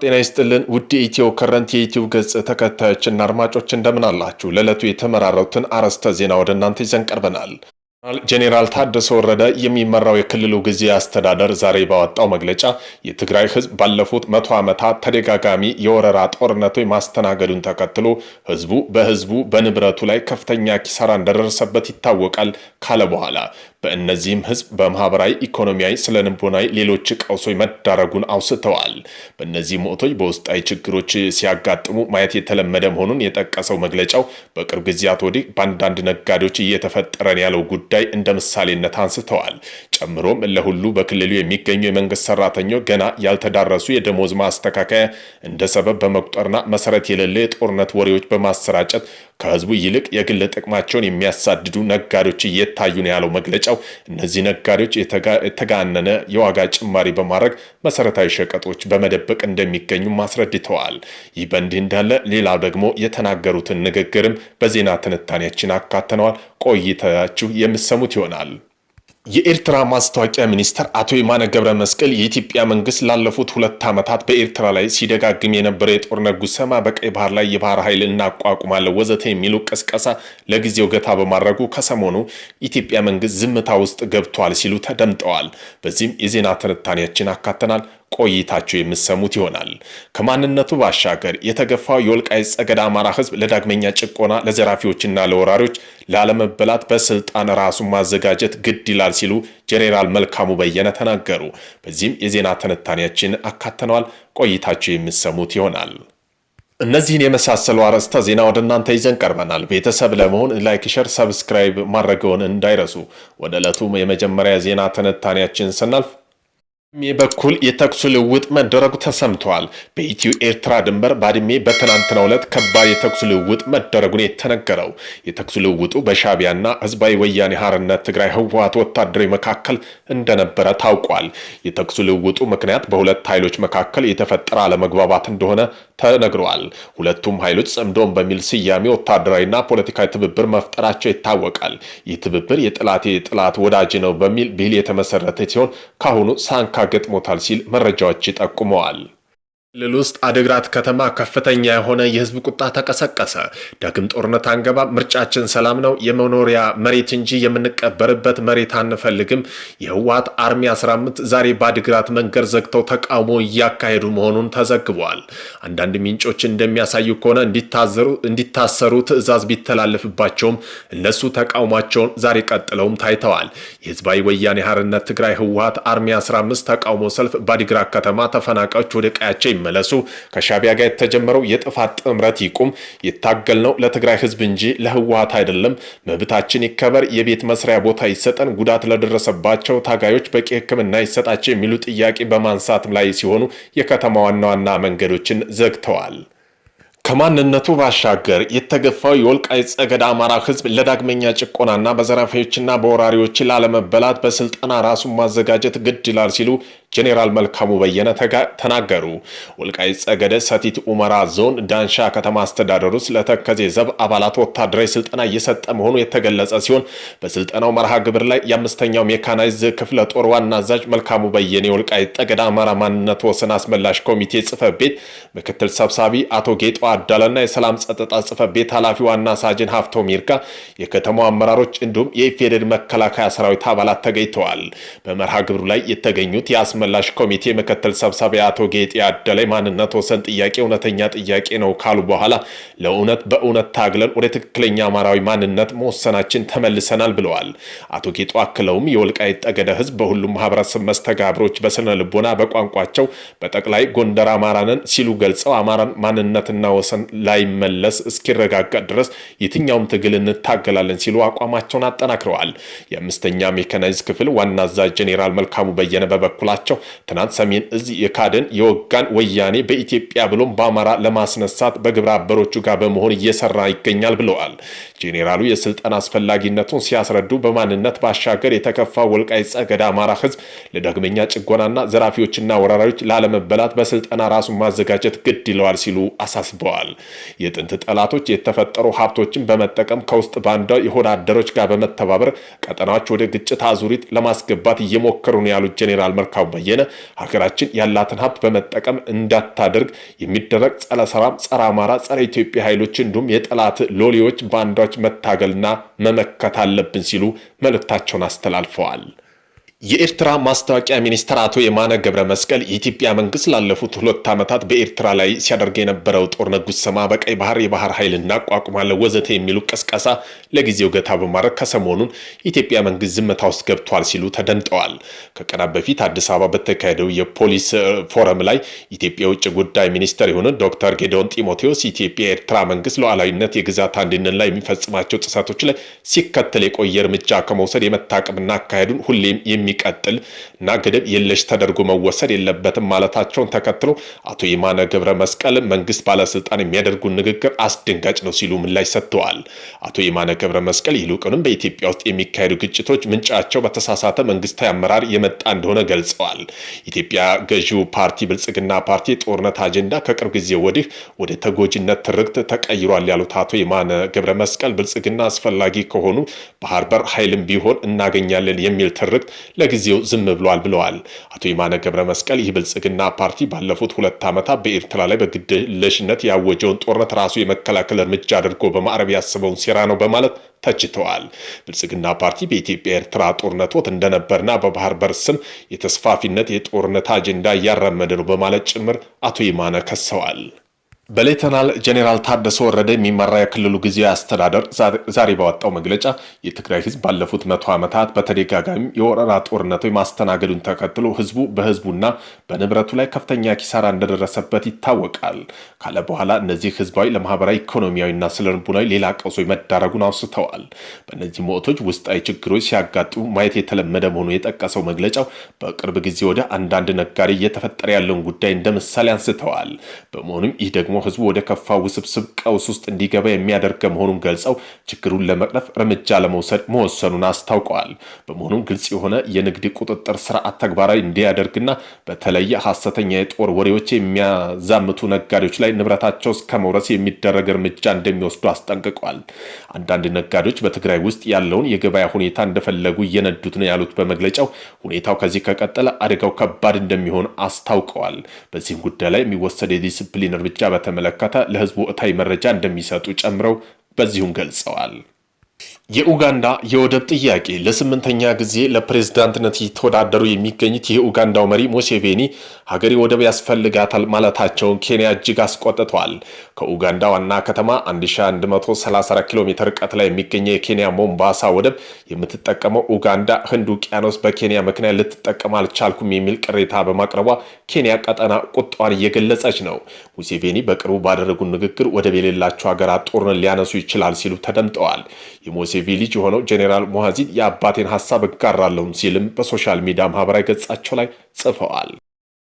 ጤና ይስጥልን ውድ ኢትዮ ከረንት የዩቲዩብ ገጽ ተከታዮችና አድማጮች እንደምን አላችሁ? ለዕለቱ የተመራረጡትን አርዕስተ ዜና ወደ እናንተ ይዘን ቀርበናል። ጄኔራል ታደሰ ወረደ የሚመራው የክልሉ ጊዜያዊ አስተዳደር ዛሬ ባወጣው መግለጫ የትግራይ ህዝብ ባለፉት 100 ዓመታት ተደጋጋሚ የወረራ ጦርነቶች ማስተናገዱን ተከትሎ ህዝቡ በንብረቱ ላይ ከፍተኛ ኪሳራ እንደደረሰበት ይታወቃል ካለ በኋላ በእነዚህም ህዝብ በማህበራዊ ኢኮኖሚያዊ ስለንቦናዊ ሌሎች ቀውሶች መዳረጉን አውስተዋል። በእነዚህ ሞቶች በውስጣዊ ችግሮች ሲያጋጥሙ ማየት የተለመደ መሆኑን የጠቀሰው መግለጫው በቅርብ ጊዜያት ወዲህ በአንዳንድ ነጋዴዎች እየተፈጠረን ያለው ጉዳይ እንደ ምሳሌነት አንስተዋል። ጨምሮም ለሁሉ በክልሉ የሚገኙ የመንግስት ሰራተኞች ገና ያልተዳረሱ የደሞዝ ማስተካከያ እንደ ሰበብ በመቁጠርና መሰረት የሌለ የጦርነት ወሬዎች በማሰራጨት ከህዝቡ ይልቅ የግል ጥቅማቸውን የሚያሳድዱ ነጋዴዎች እየታዩ ነው ያለው መግለጫው እነዚህ ነጋዴዎች የተጋነነ የዋጋ ጭማሪ በማድረግ መሰረታዊ ሸቀጦች በመደበቅ እንደሚገኙ ማስረድተዋል። ይህ በእንዲህ እንዳለ ሌላው ደግሞ የተናገሩትን ንግግርም በዜና ትንታኔያችን አካተነዋል። ቆይታችሁ የምትሰሙት ይሆናል። የኤርትራ ማስታወቂያ ሚኒስትር አቶ የማነ ገብረ መስቀል የኢትዮጵያ መንግስት ላለፉት 2 ዓመታት በኤርትራ ላይ ሲደጋግም የነበረው የጦርነት ጉሰማ በቀይ ባህር ላይ የባህር ኃይል እናቋቁማለን ወዘተ የሚሉ ቅስቀሳ ለጊዜው ገታ በማድረጉ ከሰሞኑ ኢትዮጵያ መንግስት ዝምታ ውስጥ ገብቷል ሲሉ ተደምጠዋል። በዚህም የዜና ትንታኔያችን አካተናል። ቆይታችሁ የምትሰሙት ይሆናል። ከማንነቱ ባሻገር የተገፋው የወልቃይት ጠገዴ አማራ ህዝብ ለዳግመኛ ጭቆና ለዘራፊዎችና ለወራሪዎች ላለመበላት በስልጣን ራሱን ማዘጋጀት ግድ ይላል ሲሉ ጄኔራል መልካሙ በየነ ተናገሩ። በዚህም የዜና ትንታኔያችን አካተነዋል። ቆይታችሁ የምትሰሙት ይሆናል። እነዚህን የመሳሰሉ አርዕስተ ዜና ወደ እናንተ ይዘን ቀርበናል። ቤተሰብ ለመሆን ላይክ፣ ሼር፣ ሰብስክራይብ ማድረግዎን እንዳይረሱ። ወደ ዕለቱ የመጀመሪያ ዜና ትንታኔያችን ስናልፍ በኩል የተኩስ ልውውጥ መደረጉ ተሰምቷል። በኢትዮ ኤርትራ ድንበር ባድሜ በትናንትናው ዕለት ከባድ የተኩስ ልውውጥ መደረጉን የተነገረው የተኩስ ልውውጡ በሻዕቢያና ህዝባዊ ወያኔ ሓርነት ትግራይ ህወሓት ወታደሮች መካከል እንደነበረ ታውቋል። የተኩስ ልውውጡ ምክንያት በሁለት ኃይሎች መካከል የተፈጠረ አለመግባባት እንደሆነ ተነግሯል። ሁለቱም ኃይሎች ጽምዶን በሚል ስያሜ ወታደራዊና ፖለቲካዊ ትብብር መፍጠራቸው ይታወቃል። ይህ ትብብር የጠላቴ ጠላት ወዳጅ ነው በሚል ብሂል የተመሰረተ ሲሆን ካሁኑ ሳንካ ገጥሞታል ሲል መረጃዎች ይጠቁመዋል። ክልል ውስጥ አድግራት ከተማ ከፍተኛ የሆነ የህዝብ ቁጣ ተቀሰቀሰ። ዳግም ጦርነት አንገባ፣ ምርጫችን ሰላም ነው፣ የመኖሪያ መሬት እንጂ የምንቀበርበት መሬት አንፈልግም። የህወሓት አርሚ 15 ዛሬ በአድግራት መንገድ ዘግተው ተቃውሞ እያካሄዱ መሆኑን ተዘግቧል። አንዳንድ ምንጮች እንደሚያሳዩ ከሆነ እንዲታሰሩ ትዕዛዝ ቢተላለፍባቸውም እነሱ ተቃውሟቸውን ዛሬ ቀጥለውም ታይተዋል። የህዝባዊ ወያኔ ሓርነት ትግራይ ህወሓት አርሚ 15 ተቃውሞ ሰልፍ በአድግራት ከተማ ተፈናቃዮች ወደ ቀያቸው መለሱ፣ ከሻዕቢያ ጋር የተጀመረው የጥፋት ጥምረት ይቁም፣ የታገልነው ለትግራይ ህዝብ እንጂ ለህወሓት አይደለም፣ መብታችን ይከበር፣ የቤት መስሪያ ቦታ ይሰጠን፣ ጉዳት ለደረሰባቸው ታጋዮች በቂ ሕክምና ይሰጣቸው የሚሉ ጥያቄ በማንሳት ላይ ሲሆኑ የከተማ ዋና ዋና መንገዶችን ዘግተዋል። ከማንነቱ ባሻገር የተገፋው የወልቃይት ጠገዴ አማራ ህዝብ ለዳግመኛ ጭቆናና በዘራፊዎችና በወራሪዎች ላለመበላት በስልጠና ራሱን ማዘጋጀት ግድ ይላል ሲሉ ጄኔራል መልካሙ በየነ ተናገሩ። ወልቃይት ጠገዴ ሰቲት ኡመራ ዞን ዳንሻ ከተማ አስተዳደር ውስጥ ለተከዜ ዘብ አባላት ወታደራዊ ስልጠና እየሰጠ መሆኑ የተገለጸ ሲሆን በስልጠናው መርሃ ግብር ላይ የ5ኛው ሜካናይዝ ክፍለ ጦር ዋና አዛዥ መልካሙ በየነ የወልቃይት ጠገዴ አማራ ማንነት ወሰን አስመላሽ ኮሚቴ ጽሕፈት ቤት ምክትል ሰብሳቢ አቶ ጌጦ አዳለና የሰላም ጸጥታ ጽሕፈት ቤት ኃላፊ ዋና ሳጅን ሀፍቶ ሚርጋ የከተማው አመራሮች እንዲሁም የኢፌዴሪ መከላከያ ሰራዊት አባላት ተገኝተዋል። በመርሃ ግብሩ ላይ የተገኙት የአስመላሽ ኮሚቴ ምክትል ሰብሳቢ አቶ ጌጤ አዳላይ ማንነት ወሰን ጥያቄ እውነተኛ ጥያቄ ነው ካሉ በኋላ በእውነት ታግለን ወደ ትክክለኛ አማራዊ ማንነት መወሰናችን ተመልሰናል ብለዋል። አቶ ጌጦ አክለውም የወልቃይት ጠገዴ ህዝብ በሁሉም ማህበረሰብ መስተጋብሮች በስነ ልቦና በቋንቋቸው በጠቅላይ ጎንደር አማራንን ሲሉ ገልጸው አማራን ማንነትና ወሰን ላይ መለስ እስኪረጋጋጥ ድረስ የትኛውም ትግል እንታገላለን ሲሉ አቋማቸውን አጠናክረዋል። የ5ኛ ሜካናይዝ ክፍል ዋና አዛዥ ጄኔራል መልካሙ በየነ በበኩላቸው ትናንት ሰሜን እዝ የካደን የወጋን ወያኔ በኢትዮጵያ ብሎም በአማራ ለማስነሳት በግብረ አበሮቹ ጋር በመሆን እየሰራ ይገኛል ብለዋል። ጄኔራሉ የስልጣን አስፈላጊነቱን ሲያስረዱ በማንነት ባሻገር የተከፋው ወልቃይት ጠገዴ አማራ ህዝብ ለዳግመኛ ጭቆናና ዘራፊዎችና ወራሪዎች ላለመበላት በስልጠና ራሱን ማዘጋጀት ግድ ይለዋል ሲሉ አሳስበዋል። የጥንት ጠላቶች የተፈጠሩ ሀብቶችን በመጠቀም ከውስጥ ባንዳ የሆዳደሮች ጋር በመተባበር ቀጠናዎች ወደ ግጭት አዙሪት ለማስገባት እየሞከሩ ነው ያሉት ጄኔራል መልካሙ በየነ ሀገራችን ያላትን ሀብት በመጠቀም እንዳታደርግ የሚደረግ ጸረ ሰላም፣ ጸረ አማራ፣ ጸረ ኢትዮጵያ ኃይሎች እንዲሁም የጠላት ሎሌዎች ባንዳዎች መታገልና መመከት አለብን ሲሉ መልእክታቸውን አስተላልፈዋል። የኤርትራ ማስታወቂያ ሚኒስትር አቶ የማነ ገብረ መስቀል የኢትዮጵያ መንግስት ላለፉት 2 ዓመታት በኤርትራ ላይ ሲያደርግ የነበረው ጦርነት ጉሰማ፣ በቀይ ባህር የባህር ኃይል እናቋቁማለን ወዘተ የሚሉ ቅስቀሳ ለጊዜው ገታ በማድረግ ከሰሞኑን የኢትዮጵያ መንግስት ዝምታ ውስጥ ገብቷል ሲሉ ተደምጠዋል። ከቀናት በፊት አዲስ አበባ በተካሄደው የፖሊስ ፎረም ላይ ኢትዮጵያ የውጭ ጉዳይ ሚኒስትር የሆኑት ዶክተር ጌዲዮን ጢሞቴዎስ ኢትዮጵያ የኤርትራ መንግስት ሉዓላዊነት፣ የግዛት አንድነት ላይ የሚፈጽማቸው ጥሰቶች ላይ ሲከተል የቆየ እርምጃ ከመውሰድ የመታቀብና አካሄዱን ሁሌም የሚቀጥል እና ገደብ የለሽ ተደርጎ መወሰድ የለበትም ማለታቸውን ተከትሎ አቶ የማነ ገብረ መስቀል መንግስት ባለስልጣን የሚያደርጉ ንግግር አስደንጋጭ ነው ሲሉ ምላሽ ሰጥተዋል። አቶ የማነ ገብረ መስቀል ይልቁንም በኢትዮጵያ ውስጥ የሚካሄዱ ግጭቶች ምንጫቸው በተሳሳተ መንግስታዊ አመራር የመጣ እንደሆነ ገልጸዋል። ኢትዮጵያ ገዢው ፓርቲ ብልጽግና ፓርቲ የጦርነት አጀንዳ ከቅርብ ጊዜ ወዲህ ወደ ተጎጂነት ትርክት ተቀይሯል ያሉት አቶ የማነ ገብረ መስቀል ብልጽግና አስፈላጊ ከሆኑ ባህር በር ኃይልም ቢሆን እናገኛለን የሚል ትርክት ለጊዜው ዝም ብሏል ብለዋል። አቶ የማነ ገብረ መስቀል ይህ ብልጽግና ፓርቲ ባለፉት 2 ዓመታት በኤርትራ ላይ በግድየለሽነት ያወጀውን ጦርነት ራሱ የመከላከል እርምጃ አድርጎ በማዕረብ ያስበውን ሴራ ነው በማለት ተችተዋል። ብልጽግና ፓርቲ በኢትዮጵያ ኤርትራ ጦርነት ወቅት እንደነበርና በባህር በር ስም የተስፋፊነት የጦርነት አጀንዳ እያራመደ ነው በማለት ጭምር አቶ የማነ ከሰዋል። በሌተናል ጄኔራል ታደሰ ወረደ የሚመራ የክልሉ ጊዜያዊ አስተዳደር ዛሬ ባወጣው መግለጫ የትግራይ ህዝብ ባለፉት 100 ዓመታት በተደጋጋሚ የወረራ ጦርነቶች ማስተናገዱን ተከትሎ ህዝቡ በህዝቡና በንብረቱ ላይ ከፍተኛ ኪሳራ እንደደረሰበት ይታወቃል ካለ በኋላ እነዚህ ህዝባዊ ለማህበራዊ ኢኮኖሚያዊና ስነልቦናዊ ሌላ ቀውሶች መዳረጉን አውስተዋል። በእነዚህ ወቅቶች ውስጣዊ ችግሮች ሲያጋጥሙ ማየት የተለመደ መሆኑን የጠቀሰው መግለጫው በቅርብ ጊዜ ወደ አንዳንድ ነጋዴ እየተፈጠረ ያለውን ጉዳይ እንደ ምሳሌ አንስተዋል። በመሆኑም ይህ ደግሞ ህዝቡ ወደ ከፋ ውስብስብ ቀውስ ውስጥ እንዲገባ የሚያደርግ መሆኑን ገልጸው ችግሩን ለመቅረፍ እርምጃ ለመውሰድ መወሰኑን አስታውቀዋል። በመሆኑም ግልጽ የሆነ የንግድ ቁጥጥር ስርዓት ተግባራዊ እንዲያደርግና በተለየ ሐሰተኛ የጦር ወሬዎች የሚያዛምቱ ነጋዴዎች ላይ ንብረታቸው እስከ መውረስ የሚደረግ እርምጃ እንደሚወስዱ አስጠንቅቋል። አንዳንድ ነጋዴዎች በትግራይ ውስጥ ያለውን የገበያ ሁኔታ እንደፈለጉ እየነዱት ነው ያሉት በመግለጫው ሁኔታው ከዚህ ከቀጠለ አደጋው ከባድ እንደሚሆን አስታውቀዋል። በዚህም ጉዳይ ላይ የሚወሰድ የዲስፕሊን እርምጃ በተመለከተ ለህዝቡ እታዊ መረጃ እንደሚሰጡ ጨምረው በዚሁም ገልጸዋል። የኡጋንዳ የወደብ ጥያቄ ለ8ኛ ጊዜ ለፕሬዝዳንትነት እየተወዳደሩ የሚገኙት የኡጋንዳው መሪ ሙሴቬኒ ሀገሬ ወደብ ያስፈልጋታል ማለታቸውን ኬንያ እጅግ አስቆጥቷል። ከኡጋንዳ ዋና ከተማ 1134 ኪሎ ሜትር ርቀት ላይ የሚገኘው የኬንያ ሞምባሳ ወደብ የምትጠቀመው ኡጋንዳ ህንድ ውቅያኖስ በኬንያ ምክንያት ልትጠቀም አልቻልኩም የሚል ቅሬታ በማቅረቧ ኬንያ ቀጠና ቁጣዋን እየገለጸች ነው። ሙሴቬኒ በቅርቡ ባደረጉ ንግግር ወደብ የሌላቸው ሀገራት ጦርነት ሊያነሱ ይችላል ሲሉ ተደምጠዋል። የሙሴቬኒ ልጅ የሆነው ጄኔራል ሞሐዚድ የአባቴን ሐሳብ እጋራለሁ ሲልም በሶሻል ሚዲያ ማህበራዊ ገጻቸው ላይ ጽፈዋል።